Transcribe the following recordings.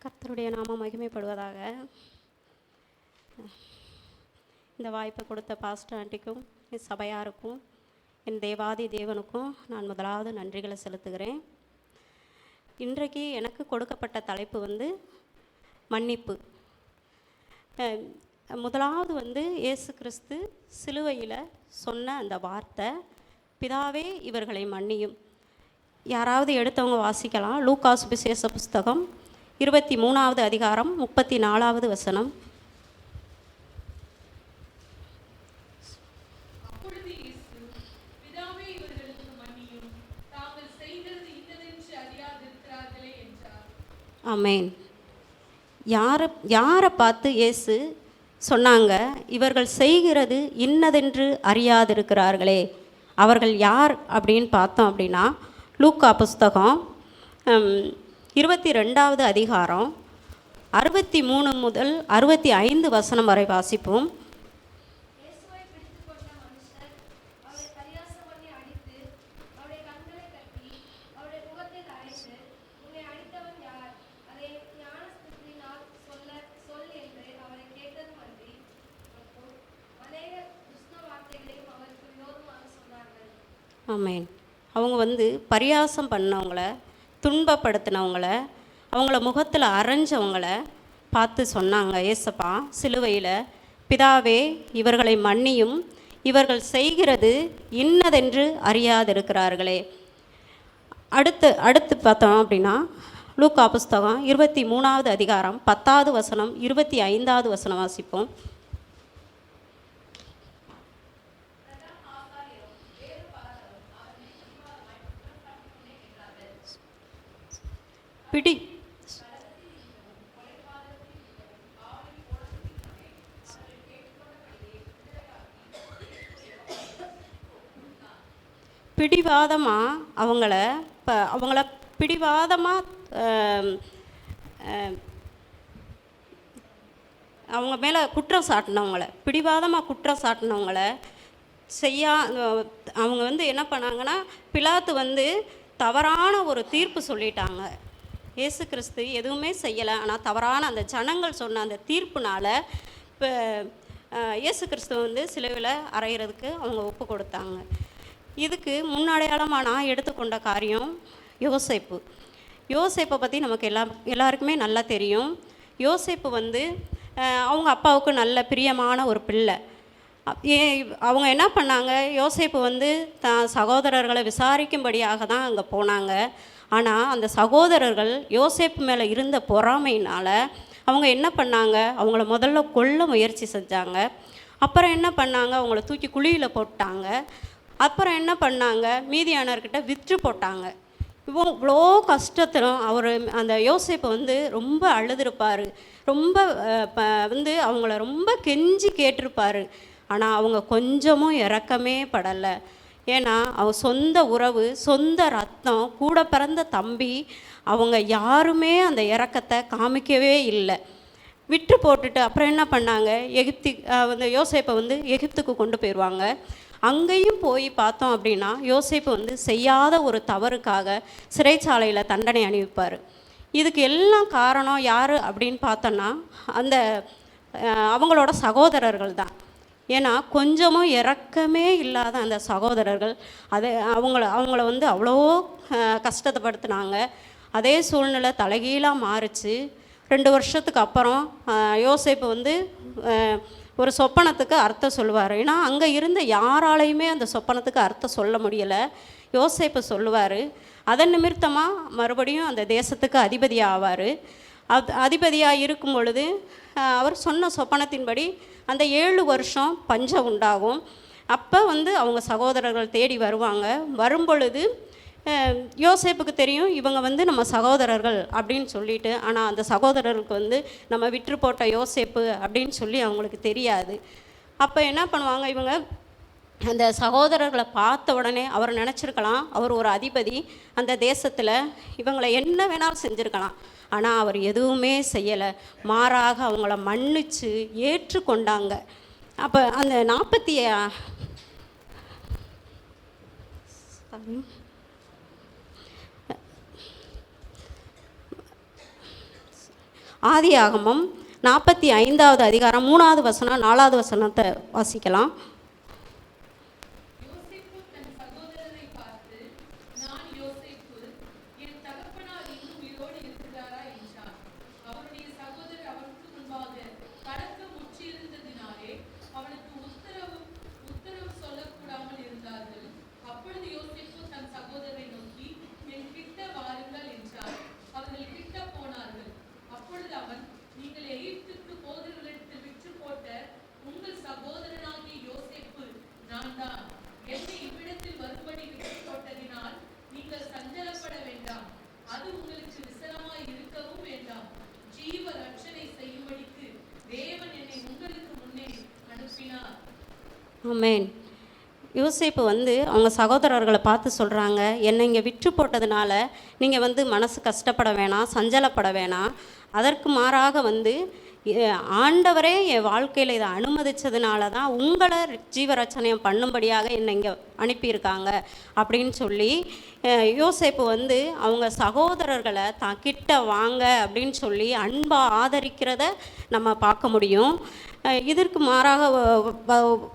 கர்த்தருடைய நாமம் மகிமைப்படுவதாக. இந்த வாய்ப்பை கொடுத்த பாஸ்டர் ஆண்டிக்கும் என் சபையாருக்கும் என் தேவாதி தேவனுக்கும் நான் முதலாவது நன்றிகளை செலுத்துகிறேன். இன்றைக்கு எனக்கு கொடுக்கப்பட்ட தலைப்பு மன்னிப்பு. முதலாவது இயேசு கிறிஸ்து சிலுவையில் சொன்ன அந்த வார்த்தை, பிதாவே இவர்களை மன்னியும். யாராவது எடுத்தவங்க வாசிக்கலாம். லூக்கா சுவிசேஷ புஸ்தகம் 23வது அதிகாரம் 34வது வசனம். ஆமென். யாரை பார்த்து இயேசு சொன்னாங்க, இவர்கள் செய்கிறது இன்னதென்று அறியாதிருக்கிறார்களே? அவர்கள் யார் அப்படின்னு பார்த்தோம் அப்படின்னா, லூக்கா புஸ்தகம் 22வது அதிகாரம் 63 முதல் 65 வசனம் வரை வாசிப்போம். ஆமென். அவங்க பரியாசம் பண்ணவங்கள, துன்பப்படுத்தினவங்கள, அவங்கள முகத்தில் அரைஞ்சவங்கள பார்த்து சொன்னாங்க, ஏசப்பா சிலுவையில், பிதாவே இவர்களை மன்னியும், இவர்கள் செய்கிறது இன்னதென்று அறியாதிருக்கிறார்களே. அடுத்து பார்த்தோம் அப்படின்னா, லூக்கா புஸ்தகம் 23வது அதிகாரம் 10வது வசனம் 25வது வசனம் வாசிப்போம். பிடிவாதமாக அவங்கள பிடிவாதமாக அவங்க மேலே குற்றம் சாட்டினவங்கள அவங்க என்ன பண்ணாங்கன்னா, பிலாத்து தவறான ஒரு தீர்ப்பு சொல்லிட்டாங்க. இயேசு கிறிஸ்து எதுவுமே செய்யலை, ஆனால் தவறான அந்த ஜனங்கள் சொன்ன அந்த தீர்ப்புனால இப்போ இயேசு கிறிஸ்து சிலுவையில் அறையிறதுக்கு அவங்க ஒப்பு கொடுத்தாங்க. இதுக்கு முன்னடையாளமாக நான் எடுத்துக்கொண்ட காரியம் யோசேப்பை பற்றி நமக்கு எல்லாருக்குமே நல்லா தெரியும். யோசேப்பு அவங்க அப்பாவுக்கு நல்ல பிரியமான ஒரு பிள்ளை. அவங்க என்ன பண்ணாங்க, யோசேப்பு தான் சகோதரர்களை விசாரிக்கும்படியாக தான் அங்கே போனாங்க. ஆனால் அந்த சகோதரர்கள் யோசேப்பு மேலே இருந்த பொறாமையினால் அவங்க என்ன பண்ணாங்க, அவங்கள முதல்ல கொல்ல முயற்சி செஞ்சாங்க. அப்புறம் என்ன பண்ணாங்க, அவங்கள தூக்கி குழியில் போட்டாங்க. அப்புறம் என்ன பண்ணாங்க, மீதியானவர்கிட்ட விற்று போட்டாங்க. இவ்வளோ கஷ்டத்திலும் அந்த யோசேப்பு ரொம்ப அழுதுருப்பார், ரொம்ப அவங்கள ரொம்ப கெஞ்சி கேட்டிருப்பார். ஆனால் அவங்க கொஞ்சமும் இரக்கமே படலை. ஏன்னா அவங்க சொந்த உறவு, சொந்த ரத்தம், கூட பிறந்த தம்பி, அவங்க யாருமே அந்த இரக்கத்தை காமிக்கவே இல்லை. விட்டு போட்டுட்டு அப்புறம் என்ன பண்ணாங்க, யோசேப்பை எகிப்துக்கு கொண்டு போயிடுவாங்க. அங்கேயும் போய் பார்த்தோம் அப்படின்னா, யோசேப்பு செய்யாத ஒரு தவறுக்காக சிறைச்சாலையில் தண்டனை அனுப்பிப்பார். இதுக்கு எல்லாம் காரணம் யார் அப்படின்னு பார்த்தோன்னா, அவங்களோட சகோதரர்கள் தான். ஏன்னா கொஞ்சமும் இரக்கமே இல்லாத அந்த சகோதரர்கள் அவங்கள அவ்வளோ கஷ்டத்தைப்படுத்தினாங்க. அதே சூழ்நிலை தலைகீழாக மாறிச்சு. 2 வருஷத்துக்கு அப்புறம் யோசேப்பு ஒரு சொப்பனத்துக்கு அர்த்தம் சொல்லுவார். ஏன்னா அங்கே இருந்த யாராலையுமே அந்த சொப்பனத்துக்கு அர்த்தம் சொல்ல முடியலை. யோசேப்பு சொல்லுவார். அதன் நிமித்தமாக மறுபடியும் அந்த தேசத்துக்கு அதிபதியாக ஆவார். அதிபதியாக இருக்கும் பொழுது அவர் சொன்ன சொப்பனத்தின்படி அந்த 7 வருஷம் பஞ்சம் உண்டாகும். அப்போ அவங்க சகோதரர்கள் தேடி வருவாங்க. வரும்பொழுது யோசேப்புக்கு தெரியும், இவங்க நம்ம சகோதரர்கள் அப்படின்னு சொல்லிட்டு. ஆனால் அந்த சகோதரர்களுக்கு நம்ம விற்று போட்ட யோசேப்பு அப்படின்னு சொல்லி அவங்களுக்கு தெரியாது. அப்போ என்ன பண்ணுவாங்க, இவங்க அந்த சகோதரர்களை பார்த்த உடனே அவர் நினச்சிருக்கலாம், அவர் ஒரு அதிபதி, அந்த தேசத்தில் இவங்களை என்ன வேணாலும் செஞ்சுருக்கலாம். ஆனால் அவர் எதுவுமே செய்யலை. மாறாக அவங்கள மன்னித்து ஏற்றுக்கொண்டாங்க. அப்போ அந்த 40 ஆதியாகமம் 45வது அதிகாரம் 3வது வசனம் 4வது வசனத்தை வாசிக்கலாம். ஆமென். யோசேப்பு அவங்க சகோதரர்களை பார்த்து சொல்கிறாங்க, என்னை இங்கே விற்று போட்டதுனால நீங்கள் மனசு கஷ்டப்பட வேணாம், சஞ்சலப்பட வேணாம். அதற்கு மாறாக ஆண்டவரே என் வாழ்க்கையில் இதை அனுமதித்ததுனால தான் உங்களை ஜீவரட்சணையம் பண்ணும்படியாக என்னை இங்கே அனுப்பியிருக்காங்க அப்படின்னு சொல்லி யோசேப்பு அவங்க சகோதரர்களை தான் கிட்ட வாங்க அப்படின்னு சொல்லி அன்பாக ஆதரிக்கிறத நம்ம பார்க்க முடியும். இதற்கு மாறாக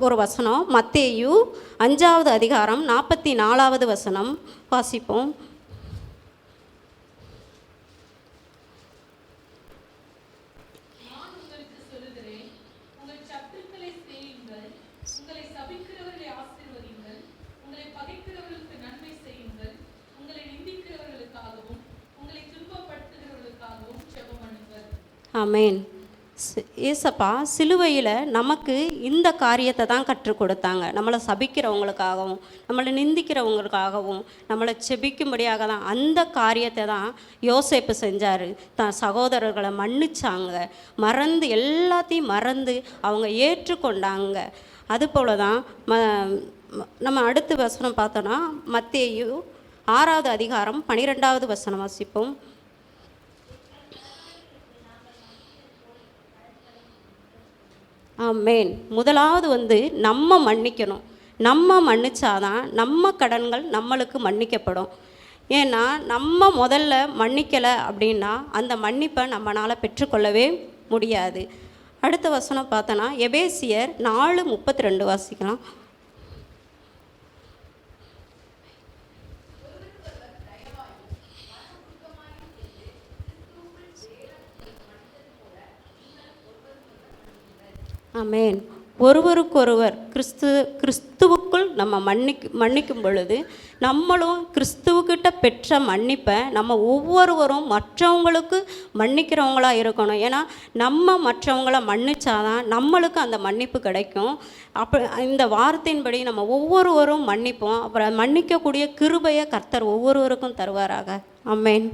ஒரு வசனம் மத்தேயு 5வது அதிகாரம் 44வது வசனம் வாசிப்போம். ஆமென். ஏசப்பா சிலுவையில் நமக்கு இந்த காரியத்தை தான் கற்றுக் கொடுத்தாங்க. நம்மளை சபிக்கிறவங்களுக்காகவும் நம்மளை நிந்திக்கிறவங்களுக்காகவும் நம்மளை செபிக்கும்படியாக தான் அந்த காரியத்தை தான் யோசேப்பு செஞ்சார். தான் சகோதரர்களை மன்னிச்சாங்க, எல்லாத்தையும் மறந்து அவங்க ஏற்றுக்கொண்டாங்க. அதுபோல தான் நம்ம அடுத்த வசனம் பார்த்தோன்னா மத்தேயு 6வது அதிகாரம் 12வது வசனம் வாசிப்போம். ஆமென். முதலாவது நம்ம மன்னிக்கணும். நம்ம மன்னிச்சாதான் நம்ம கடன்கள் நம்மளுக்கு மன்னிக்கப்படும். ஏன்னா நம்ம முதல்ல மன்னிக்கலை அப்படின்னா அந்த மன்னிப்பை நம்மளால் பெற்றுக்கொள்ளவே முடியாது. அடுத்த வசனம் பார்த்தோன்னா எபேசியர் 4:32 வாசிக்கலாம். ஆமென். ஒருவருக்கொருவர் கிறிஸ்துவுக்குள் நம்ம மன்னிக்கும் பொழுது நம்மளும் கிறிஸ்துவுக்கிட்ட பெற்ற மன்னிப்பை நம்ம ஒவ்வொருவரும் மற்றவங்களுக்கு மன்னிக்கிறவங்களாக இருக்கணும். ஏன்னா நம்ம மற்றவங்கள மன்னிச்சாதான் நம்மளுக்கு அந்த மன்னிப்பு கிடைக்கும். இந்த வார்த்தையின்படி நம்ம ஒவ்வொருவரும் மன்னிப்போம். அப்புறம் மன்னிக்கக்கூடிய கிருபையை கர்த்தர் ஒவ்வொருவருக்கும் தருவாராக. ஆமென்.